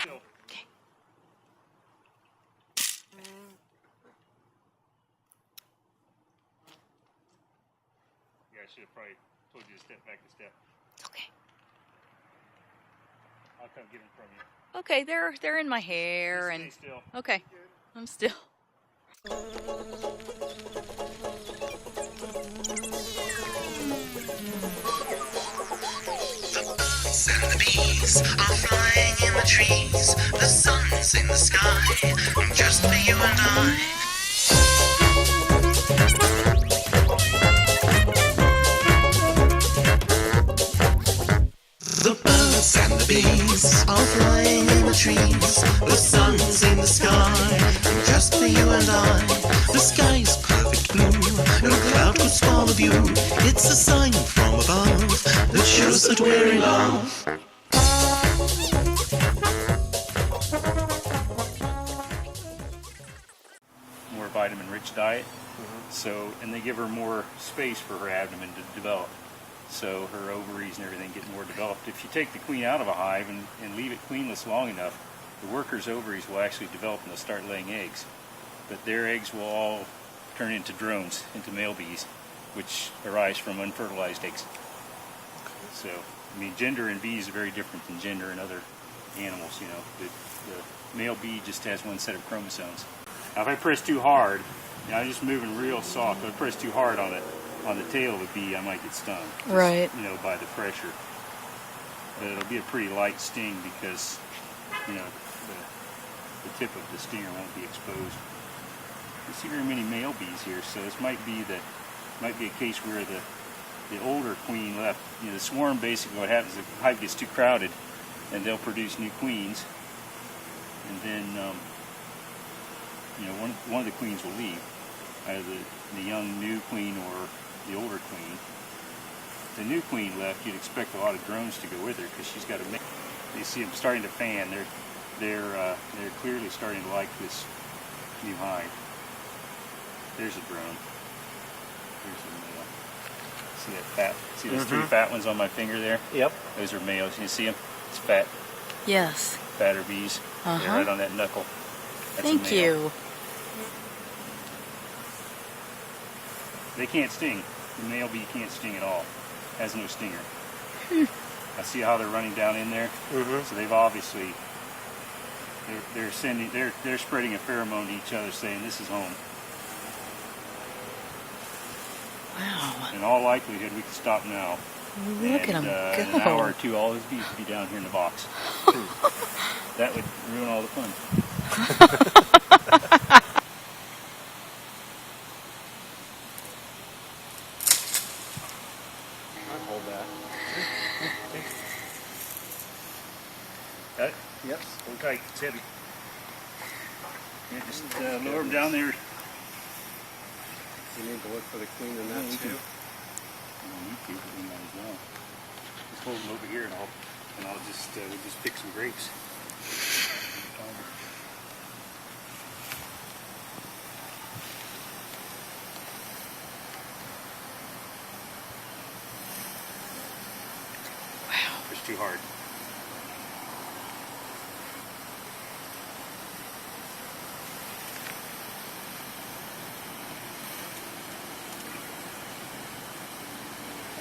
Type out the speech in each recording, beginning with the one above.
still. Okay. Yeah, I should have probably told you to step back a step. Okay. I'll come get them from you. Okay, they're in my hair Just and stay still. okay. I'm still. The birds and the bees are flying in the trees. The sun's in the sky, just for you and I. The birds and the bees are flying in the trees. The sun's in the sky, just for you and I. The sky's perfect blue, no cloud could spoil the view. It's a sign from above that shows that we're in love. More vitamin-rich diet. So, and they give her more space for her abdomen to develop. So her ovaries and everything get more developed. If you take the queen out of a hive and leave it queenless long enough, the workers' ovaries will actually develop and they'll start laying eggs. But their eggs will all turn into drones, into male bees, which arise from unfertilized eggs. So, I mean, gender in bees is very different than gender in other animals, you know. The male bee just has one set of chromosomes. Now if I press too hard, now I'm just moving real soft, if I press too hard on the tail of the bee, I might get stung. Just, Right. You know, by the pressure. But it'll be a pretty light sting because, you know, the tip of the stinger won't be exposed. You see very many male bees here, so this might be a case where the older queen left. You know, the swarm basically what happens is the hive gets too crowded, and they'll produce new queens, and then you know one of the queens will leave, either the young new queen or the older queen. If the new queen left, you'd expect a lot of drones to go with her because she's got a mix. You see them starting to fan. They're clearly starting to like this new hive. There's a drone. There's a male. See that fat? See those three fat ones on my finger there? Yep. Those are males. You see them? It's fat. Yes. Fatter bees. They're right on that knuckle. That's a Thank male. you. They can't sting. The male bee can't sting at all. Has no stinger. I see how they're running down in there. So they've obviously they're spreading a pheromone to each other, saying this is home. Wow. In all likelihood, we can stop now. Look at them In an hour or two, all those bees would be down here in the box. That would ruin all the fun. I'll hold that. Got it? Yep. Hold tight. It's heavy. Yeah, just lower them down there. You need to look for the queen in that Yeah, you too. can. You don't need to, but we might as well. Just hold them over here, and I'll just we'll just pick some grapes. Wow. It's too hard.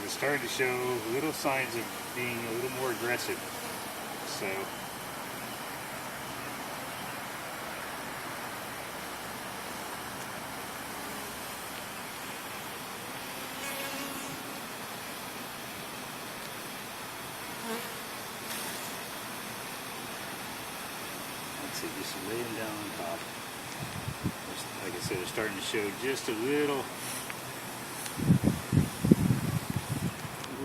It's starting to show little signs of being a little more aggressive. So let's see, just lay them down on top. Like I said, they're starting to show just a little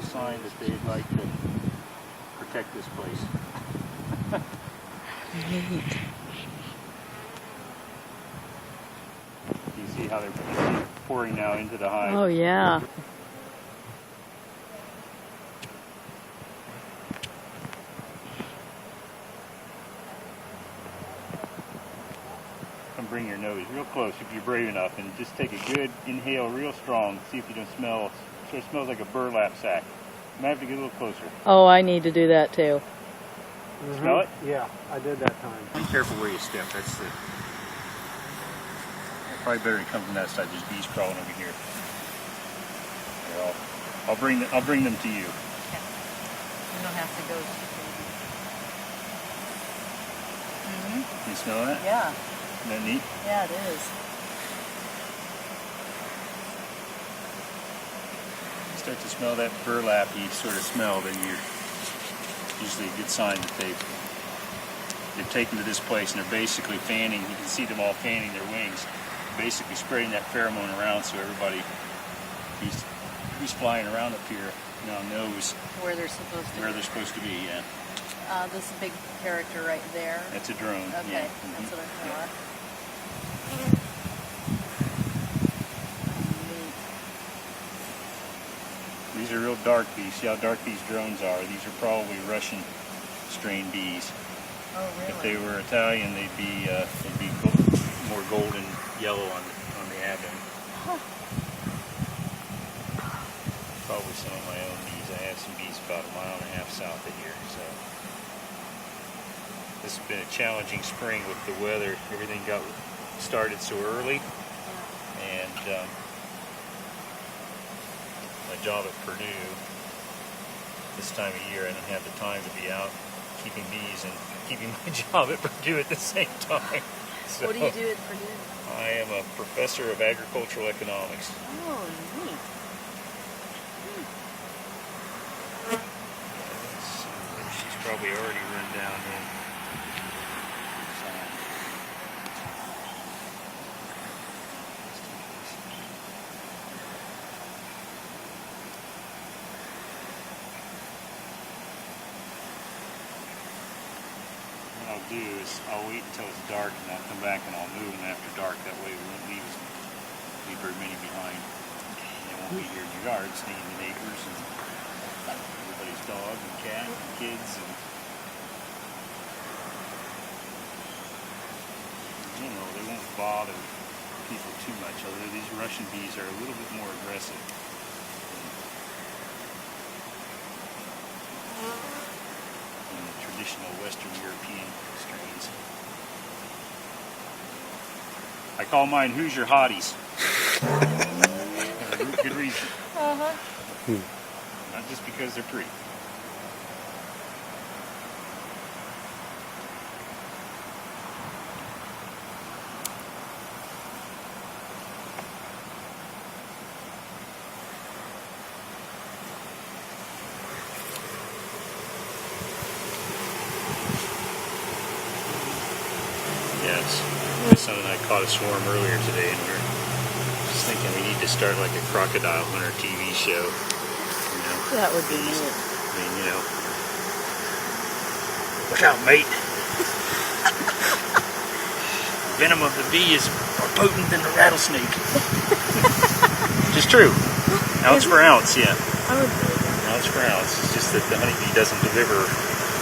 sign that they'd like to protect this place. Neat. You see how they're pouring now into the hive. Oh yeah. Come bring your nose real close if you're brave enough, and just take a good inhale real strong. See if you don't smell. Sort of smells like a burlap sack. You might have to get a little closer. Oh, I need to do that too. Smell it? Yeah, I did that time. Be careful where you step. That's the. Probably better to come from that side. There's bees crawling over here. Here, I'll bring them to you. Okay. You don't have to go. You smell that? Yeah. Isn't that neat? Yeah, it is. You start to smell that burlappy sort of smell, then you're usually a good sign that they've taken to this place and they're basically fanning. You can see them all fanning their wings, basically spreading that pheromone around so everybody who's flying around up here now knows Where they're supposed to where they're supposed to be. Yeah, this big character right there. that's a drone. Okay, Yeah. Mhm. that's what I thought. Neat. These are real dark bees. See how dark these drones are? These are probably Russian strain bees. Oh, really? If they were Italian, they'd be more golden yellow on the abdomen. Huh. Probably some of my own bees. I have some bees about 1.5 miles south of here. So this has been a challenging spring with the weather. Everything got started so early, and my job at Purdue this time of year, I don't have the time to be out keeping bees and keeping my job at Purdue at the same time. So What do you do at Purdue? I am a professor of agricultural economics. Oh, neat. She's probably already run down here. What I'll do is I'll wait until it's dark and I'll come back and I'll move them after dark. That way we won't leave very many behind. They won't be here in your yard stinging the neighbors and everybody's dog and cat and kids. And you know, they won't bother people too much, although these Russian bees are a little bit more aggressive than the traditional Western European strains. I call mine Hoosier Hotties. Good reason. Uh-huh. Not just because they're pretty. Yes, my son and I caught a swarm earlier today, and we were just thinking we need to start like a crocodile hunter TV show. You know, That would be neat. I mean, you know, look out, mate. The venom of the bee is more potent than the rattlesnake. Which is true. Ounce for ounce, yeah. I would believe that. Ounce for ounce. It's just that the honeybee doesn't deliver,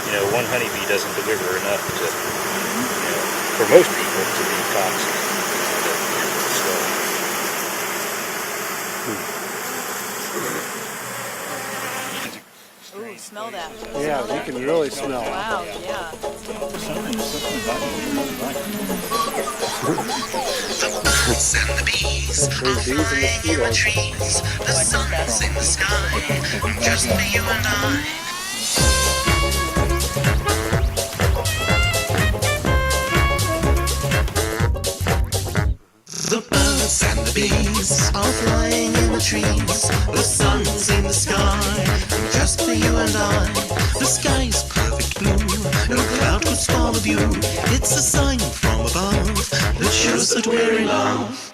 you know, one honeybee doesn't deliver enough to, you know, for most people to be toxic. Ooh, smell that. Yeah, you can really smell it. Wow, yeah. Birds and the bees are flying in the trees. The sun's in the sky, just for you and I. The birds and the bees are flying in the trees. The sun's in the sky, just for you and I. The sky's perfect blue, no cloud could spoil the view. It's a sign from above that shows that we're in love.